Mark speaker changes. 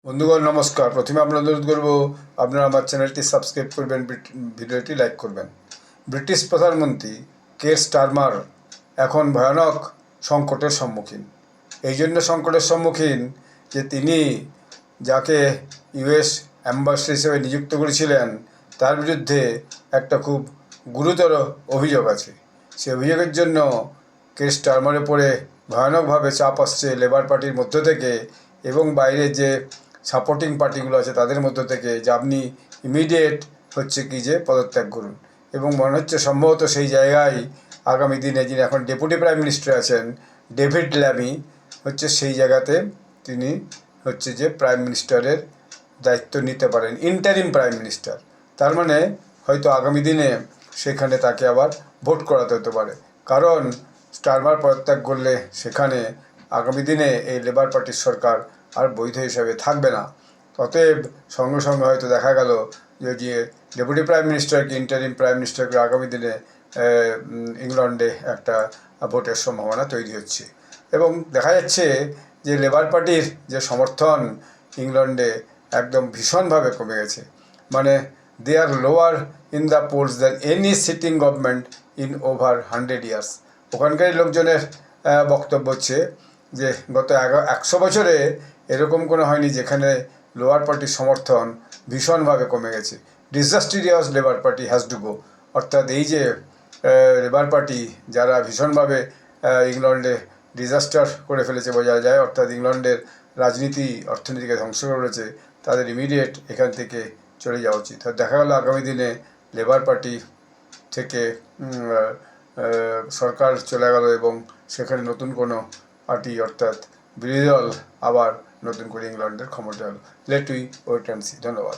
Speaker 1: বন্ধুগণ নমস্কার। প্রথমে আপনাদের অনুরোধ করব আপনারা আমার চ্যানেলটি সাবস্ক্রাইব করবেন, ভিডিওটি লাইক করবেন। ব্রিটিশ প্রধানমন্ত্রী কের স্টারমার এখন ভয়ানক সংকটের সম্মুখীন। এই জন্য সংকটের সম্মুখীন যে তিনি যাকে ইউএস অ্যাম্বাসেডর হিসেবে নিযুক্ত করেছিলেন তার বিরুদ্ধে একটা খুব গুরুতর অভিযোগ আছে। সেই অভিযোগের জন্য কের স্টারমারের উপরে ভয়ানকভাবে চাপ আসছে লেবার পার্টির মধ্য থেকে এবং বাইরে যে সাপোর্টিং পার্টিগুলো আছে তাদের মধ্য থেকে, যে আপনি ইমিডিয়েট হচ্ছে কি যে পদত্যাগ করুন। এবং মনে হচ্ছে সম্ভবত সেই জায়গায় আগামী দিনে যিনি এখন ডেপুটি প্রাইম মিনিস্টার আছেন ডেভিড ল্যামি হচ্ছে সেই জায়গাতে তিনি হচ্ছে যে প্রাইম মিনিস্টারের দায়িত্ব নিতে পারেন, ইন্টারিম প্রাইম মিনিস্টার। তার মানে হয়তো আগামী দিনে সেখানে তাকে আবার ভোট করাতে হতে পারে, কারণ স্টারমার পদত্যাগ করলে সেখানে আগামী দিনে এই লেবার পার্টির সরকার আর বৈধ হিসাবে থাকবে না। অতএব সঙ্গে সঙ্গে হয়তো দেখা গেল যে ডেপুটি প্রাইম মিনিস্টারকে ইন্টারিম প্রাইম মিনিস্টারকে আগামী দিনে ইংল্যান্ডে একটা ভোটের সম্ভাবনা তৈরি হচ্ছে। এবং দেখা যাচ্ছে যে লেবার পার্টির যে সমর্থন ইংল্যান্ডে একদম ভীষণভাবে কমে গেছে। মানে they are lower in the polls than any sitting government in over 100 years. ওখানকার লোকজনের বক্তব্য হচ্ছে যে গত 100 বছরে এরকম কোনো হয়নি যেখানে লোয়ার পার্টির সমর্থন ভীষণভাবে কমে গেছে। Disastrous Labour Party has to go. অর্থাৎ এই যে লেবার পার্টি যারা ভীষণভাবে ইংল্যান্ডে ডিজাস্টার করে ফেলেছে বোঝা যায়, অর্থাৎ ইংল্যান্ডের রাজনীতি অর্থনীতিকে ধ্বংস করেছে, তাদের ইমিডিয়েট এখান থেকে চলে যাওয়া উচিত। আর দেখা গেল আগামী দিনে লেবার পার্টি থেকে সরকার চলে গেল এবং সেখানে নতুন কোনো পার্টি অর্থাৎ বিরোধী দল আবার নতুন করে ইংল্যান্ডের ক্ষমতা হলো। Let we wait and see. ধন্যবাদ।